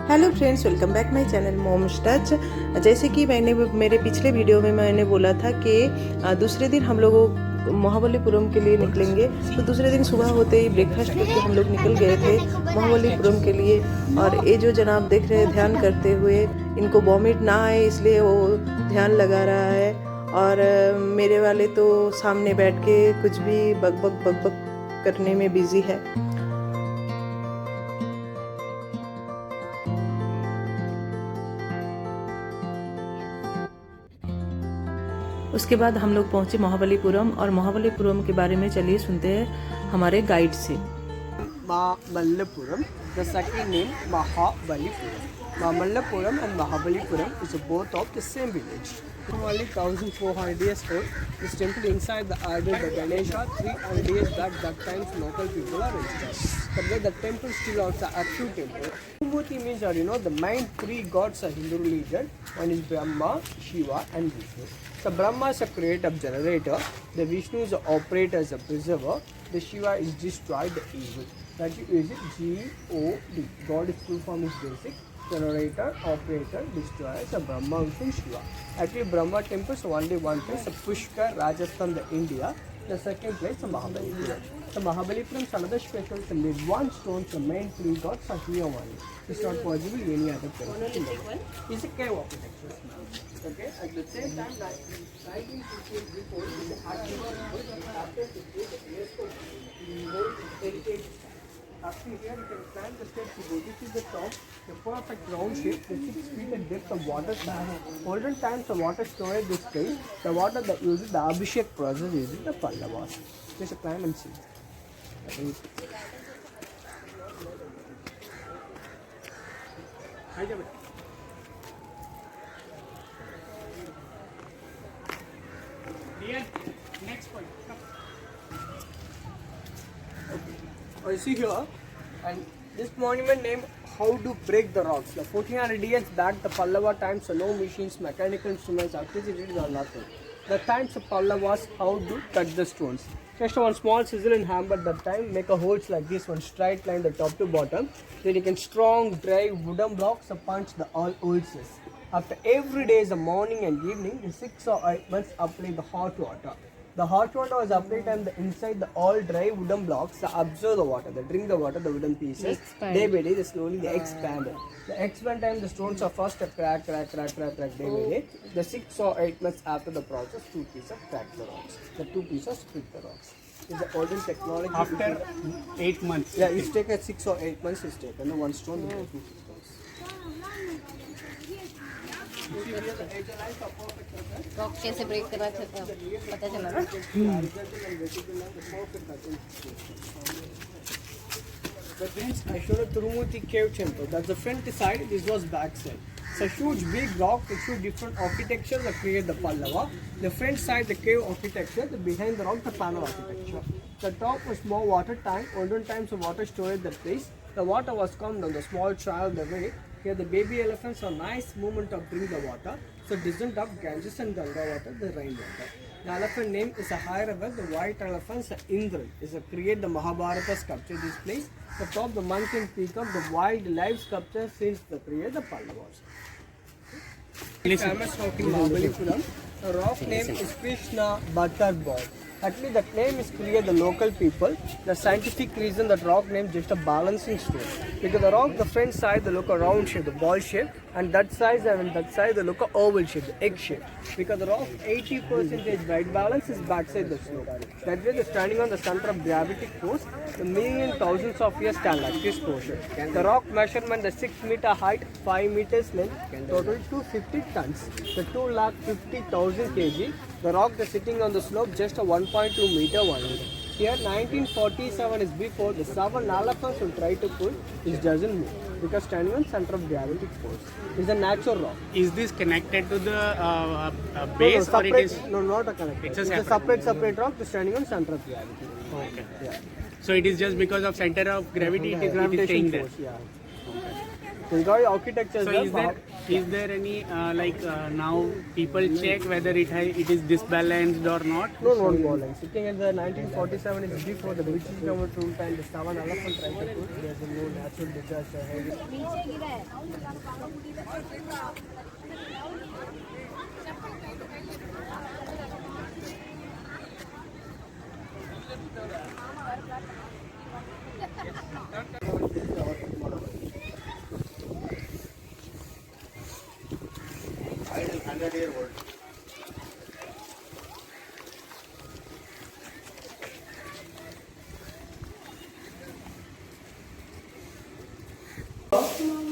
Hello friends, welcome back my channel mom's touch. जैसे कि मैंने मेरे पिछले वीडियो में मैंने बोला था कि दूसरे दिन हम लोग महाबलीपुरम के लिए निकलेंगे। तो दूसरे दिन सुबह होते ही ब्रेकफास्ट करके हम लोग निकल गए थे महाबलीपुरम के लिए। और ये जो जनाब देख रहे हैं ध्यान करते हुए, इनको वॉमिट ना आए इसलिए वो ध्यान लगा रहा है। और मेरे वाले तो सामने बैठ के कुछ भी बक बक करने में बिजी है। उसके बाद हम लोग पहुंचे महाबलीपुरम, और महाबलीपुरम के बारे में चलिए सुनते हैं हमारे गाइड से। Mahabalyapuram, the second name Mahabalipuram. Mahabalyapuram and Mahabalipuram is both of the same village. Only 1400 years old. This temple inside the idol the Ganesha 300 years back. That times local people are registered. But the temple still also active temple. Murti means the main three gods are Hindu religion. One is Brahma, Shiva and Vishnu. So Brahma is a creator, generator. The Vishnu is the operator, is a preserver. The Shiva is destroyed the evil. That is G-O-D. God is full form is basic. Generator, operator, destroyer, so Brahma, Vishnu, Shiva. Actually, Brahma temples only one place, Pushkar, Rajasthan, the India. The second place, Mahabalipuram. So Mahabalipuram is another special. The one stone, the main three gods are here only. It's not possible any other place. It's a cave architecture. Okay, at the same time, 1958 before, the after 58 years heritage. After here, you can climb the steps to go. This is the top, the perfect round shape, the 6 feet in depth of water tank. Olden times, the water storage this place. The water that uses the Abhishek process uses the Pallavas. Just climb and see. Next point. I see here, and this monument named How to Break the Rocks. The 1400 years back, the Pallava times, no machines, mechanical instruments, electricity or nothing. The times of Pallavas, how to cut the stones. Just one small chisel and hammer at that time, make a holes like this, one straight line, the top to bottom. Then you can strong, dry wooden blocks to punch the all holes. After every day, the morning and evening, in 6 or 8 months, apply the hot water. The hot water was applied and inside the all dry wooden blocks they absorb the water. They drink the water, the wooden pieces. Day by day, they slowly expand. The expand time, the stones are first crack day by day. The 6 or 8 months after the process, 2 pieces crack the rocks. The 2 pieces split the rocks. It's the olden technology. After 8 months. Yeah, it's taken 6 or 8 months. It's taken. And one stone will take 2 stones. Rock कैसे break करना चाहते हैं पता चला ना। But this I showed a Tirumuti cave temple. That's the front side. This was back side. It's a huge big rock with two different architectures that create the Pallava. The front side the cave architecture. The behind the rock the panel architecture. The top was small water tank. Olden times the water storage the place. The water was come down the small trial the way. Here the baby elephants are nice movement of drink the water. So descent of Ganges and Ganga water, the rain water. The elephant name is a higher level. The white elephants Indran is a create the Mahabharata sculpture this place. The top the mountain peak of the wildlife sculpture since the create the Pallavas. Famous rock in Mahabalipuram. The rock name is Krishna Butterball. Actually, that name is created the local people. The scientific reason that rock name just a balancing stone. Because the rock, the front side, they look a round shape, the ball shape, and that side and that side, they look a oval shape, the egg shape. Because the rock, 80% right balance is backside the slope. That way, they're standing on the center of gravity force. The million thousands of years stand like this portion. The rock measurement, the 6 meter height, 5 meters length, total 250 tons. The 250,000 kg. The rock is sitting on the slope just a 1.2 meter only. Here 1947 is before the 7 elephants will try to pull, it doesn't move because standing on center of gravity force. It's a natural rock. Is this connected to the base no, or it is? No, not a connected. It's a separate rock to standing on center of gravity. Okay. Yeah. So it is just because of center of gravity it is staying there. Force, yeah. So you got your architecture. So is there Is there any now people check whether it is disbalanced or not? No, not balance. Sitting at the 1947 is before the British government rule time. The Savan elephant tried to put. There's no natural disaster.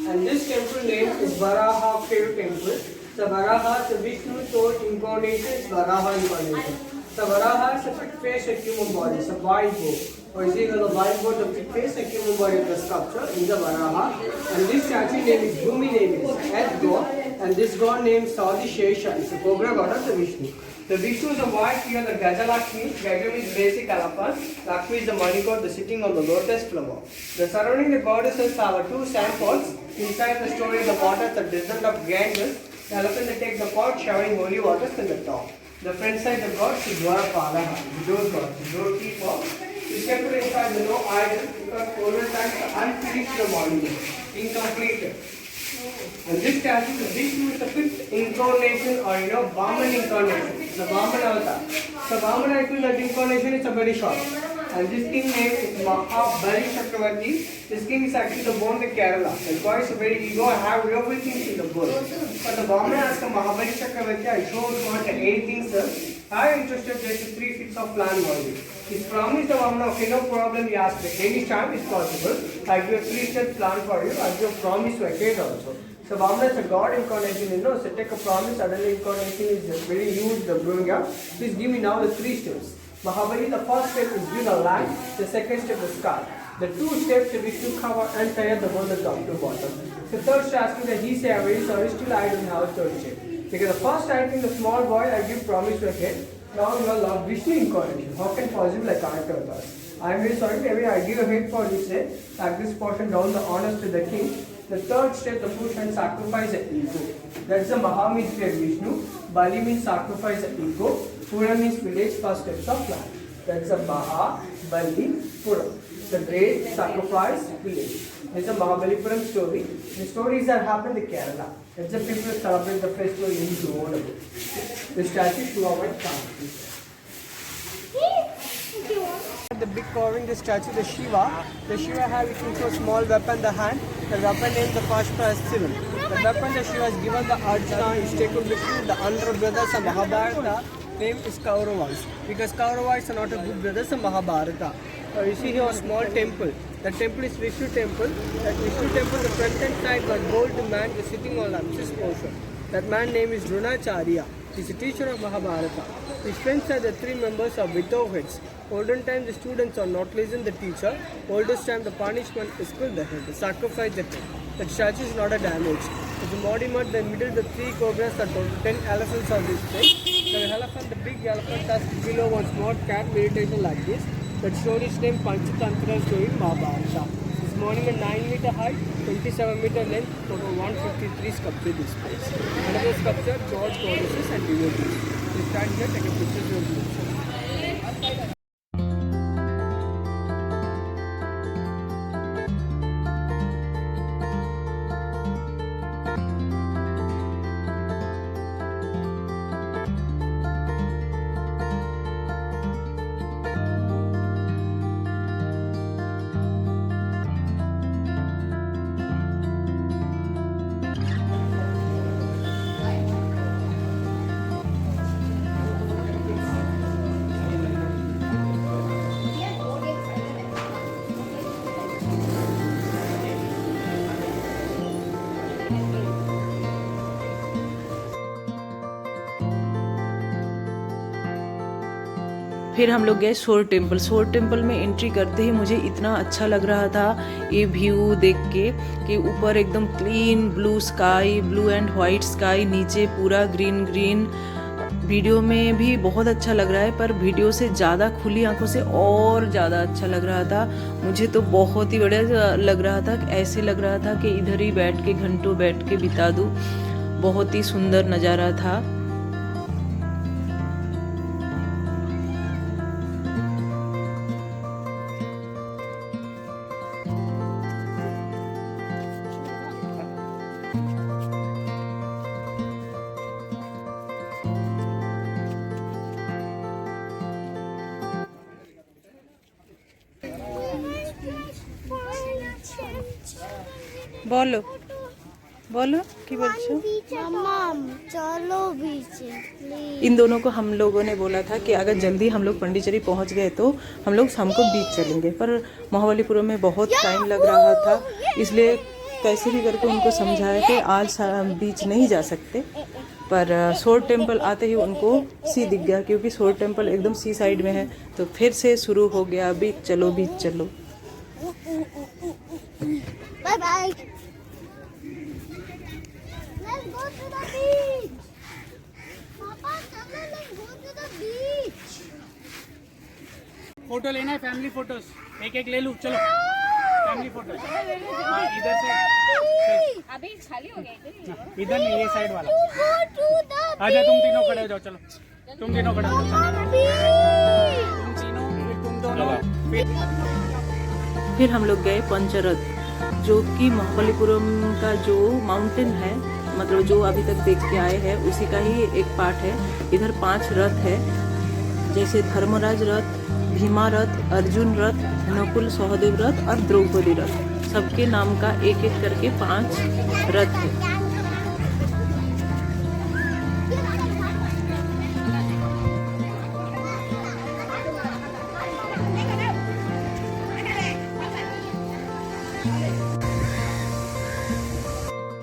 And this temple name is Varaha Cave Temple. So Varaha, the Vishnu thought incarnation is Varaha incarnation. So Varaha is a fit face of human body, it's a wide bow. Or is equal to wide bow, the fit face of human body of the sculpture in the Varaha. And this statue name is Bhumi name is earth god. And this god named Saudi Shesha is a cobra god of the Vishnu. The Vishnu is a white here, the Gajalakshmi. Gaja means basic elephant. Lakshmi is the money god, the sitting on the lotus flower. The surrounding the goddesses have two sand pots. Inside the story, the water, the descent of Ganges. The elephant they take the pot, showering holy waters in the top. The front side, the gods, the Dwarapalaha, the door god, the doorkeeper. Is kept inside the no idol because older times the unfinished monument, incomplete. And this statue, the Vishnu is the fifth incarnation or Brahman incarnation, the Brahman avatar. So Brahman actually that incarnation is a very short. And this king name is Mahabali Chakravarti. This king is actually born in Kerala. That's why it's a very ego. I have everything in the world. But the Brahman asked Mahabali Chakravarti, I don't want anything, sir. I am interested just 3 feet of land only. He's promised the Brahman, okay, no problem, he asked me. Any time is possible. I give 3 steps plan for you. I give promise to vacate also. So Brahman is a god incarnation, so take a promise, suddenly incarnation is very huge, the growing up. Please give me now the 3 steps. Mahabali, the first step is give the land, the second step is sky. The 2 steps which you cover entire the world top to bottom. The third step asking that he say, I'm very sorry, still I don't have a third step. Because the first I think the small boy, I give promise to again. Now you are Lord Vishnu incarnation. How can possible I can't tell us? I am very sorry, maybe I give a hint for this say, like this portion down the honors to the king. The third step, the push and sacrifice the ego. That's the Maha means Vishnu. Bali means sacrifice the ego. Pura means village, first steps of land. That's the Maha, Bali, Pura. The great sacrifice village. It's a Mahabalipuram story. The stories that happen in Kerala. That's the people who celebrate the festival in June. The statue to avoid conflict. The big carving, the statue, the Shiva. The Shiva have it into a small weapon in the hand. The weapon named the Pashpastivin. The weapon the Shiva has given the Arjuna is taken between the Andhra brothers and Mahabharata. Name is Kauravas. Because Kauravas are not a good brothers of Mahabharata. You see here a small temple. The temple is Vishnu temple. That Vishnu temple, the front and side got gold man is sitting on this portion. That man name is Dronacharya. He is a teacher of Mahabharata. His friends are the 3 members of without heads. Olden time the students are not listening the teacher. Oldest time the punishment is killed the head, the sacrifice the head. The statue is not a damage. It's a monument, the middle the 3 cobras are 10 elephants on this thing. The elephant, the big elephant as below was not cat meditation like this. That story is named Panchatantra story in Mahabharata. This monument 9 meter height, 27 meter length, total 153 sculpture displays. Another sculpture, gods, goddesses and devotees. We stand here, take a picture of the फिर हम लोग गए शोर temple में entry करते ही मुझे इतना अच्छा लग रहा था ये व्यू देख के कि ऊपर एकदम clean blue sky, blue and white sky, नीचे पूरा ग्रीन ग्रीन। वीडियो में भी बहुत अच्छा लग रहा है पर वीडियो से ज़्यादा खुली आंखों से और ज़्यादा अच्छा लग रहा था। मुझे तो बहुत ही बढ़िया लग रहा था, ऐसे लग रहा था कि इधर ही बैठ के घंटों बैठ के बिता दूँ। बहुत ही सुंदर नज़ारा था। বলো बोलो কি বলছো? चलो बीच प्लीज। इन दोनों को हम लोगों ने बोला था कि अगर जल्दी हम लोग पंडिचेरी पहुंच गए तो हम लोग शाम को बीच चलेंगे, पर महाबलीपुरम में बहुत टाइम लग रहा था, इसलिए कैसे भी करके उनको समझाया कि आज बीच नहीं जा सकते। पर सोर टेम्पल आते ही उनको सी दिख गया, क्योंकि सोर टेम्पल एकदम सी साइड में है, तो फिर से शुरू हो गया बीच चलो बीच चलो। Bye bye. Let's go to the beach. Papa, come on, let's go to the beach. Photo लेना है, फैमिली फोटोज एक एक ले लूँ, चलो फैमिली फोटोज। हाँ इधर से चलो। अभी खाली हो गया इधर। इधर नहीं, ये साइड वाला। Go to the आजा तुम तीनों खड़े हो जाओ, चलो तुम तीनों खड़े हो जाओ, beach. तुम तीनों फिर तुम दोनों फिर हम लोग गए पंचरथ, जो कि महाबलीपुरम का जो माउंटेन है, मतलब जो अभी तक देख के आए हैं उसी का ही एक पार्ट है। इधर 5 रथ है, जैसे धर्मराज रथ, भीमा रथ, अर्जुन रथ, नकुल सहदेव रथ और द्रौपदी रथ, सबके नाम का एक एक करके 5 रथ है।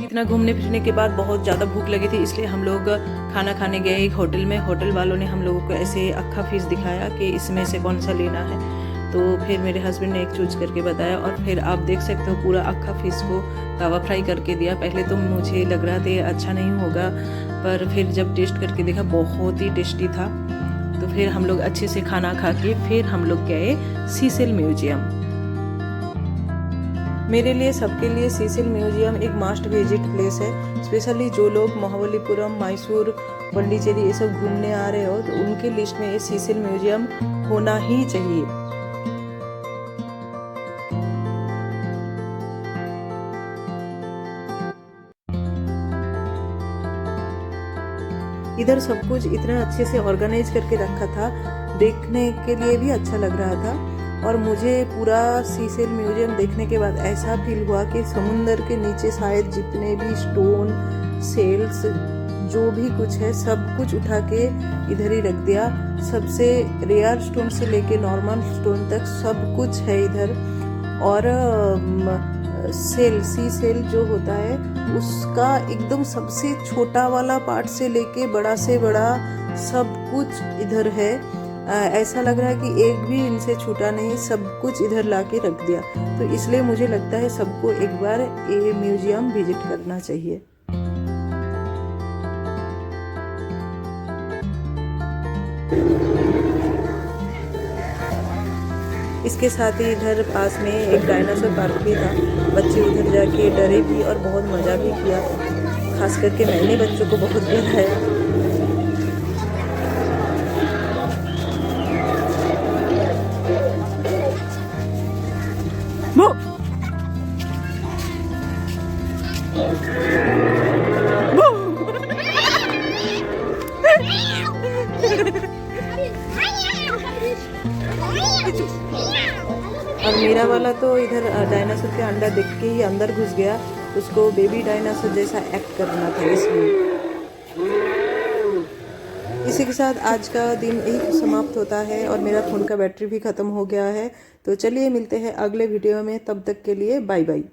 इतना घूमने फिरने के बाद बहुत ज़्यादा भूख लगी थी, इसलिए हम लोग खाना खाने गए एक होटल में। होटल वालों ने हम लोगों को ऐसे अक्खा फिश दिखाया कि इसमें से कौन सा लेना है, तो फिर मेरे हस्बैंड ने एक चूज करके बताया, और फिर आप देख सकते हो पूरा अक्खा फिश को तवा फ्राई करके दिया। पहले तो मुझे लग रहा था ये अच्छा नहीं होगा, पर फिर जब टेस्ट करके देखा बहुत ही टेस्टी था। तो फिर हम लोग अच्छे से खाना खा के फिर हम लोग गए सीसेल म्यूजियम। मेरे लिए सबके लिए सीसेल म्यूजियम एक मस्ट विजिट प्लेस है, स्पेशली जो लोग महाबलीपुरम, मैसूर, पंडिचेरी ये सब घूमने आ रहे हो तो उनके लिस्ट में ये सीसेल म्यूजियम होना ही चाहिए। इधर सब कुछ इतना अच्छे से ऑर्गेनाइज करके रखा था, देखने के लिए भी अच्छा लग रहा था। और मुझे पूरा सीसेल म्यूजियम देखने के बाद ऐसा फील हुआ कि समुंदर के नीचे शायद जितने भी स्टोन, सेल्स, जो भी कुछ है सब कुछ उठा के इधर ही रख दिया। सबसे रेयर स्टोन से लेके नॉर्मल स्टोन तक सब कुछ है इधर। और सेल, सी सेल जो होता है उसका एकदम सबसे छोटा वाला पार्ट से लेके बड़ा से बड़ा सब कुछ इधर है। ऐसा लग रहा है कि एक भी इनसे छूटा नहीं, सब कुछ इधर लाके रख दिया। तो इसलिए मुझे लगता है सबको एक बार ये म्यूजियम विजिट करना चाहिए। इसके साथ ही इधर पास में एक डायनासोर पार्क भी था, बच्चे उधर जाके डरे भी और बहुत मज़ा भी किया, खास करके मैंने बच्चों को बहुत डराया। और मेरा वाला तो इधर डायनासोर के अंडा देख के ही अंदर घुस गया, उसको बेबी डायनासोर जैसा एक्ट करना था इसलिए। इसी के साथ आज का दिन यही समाप्त होता है और मेरा फ़ोन का बैटरी भी ख़त्म हो गया है। तो चलिए मिलते हैं अगले वीडियो में, तब तक के लिए बाय बाय।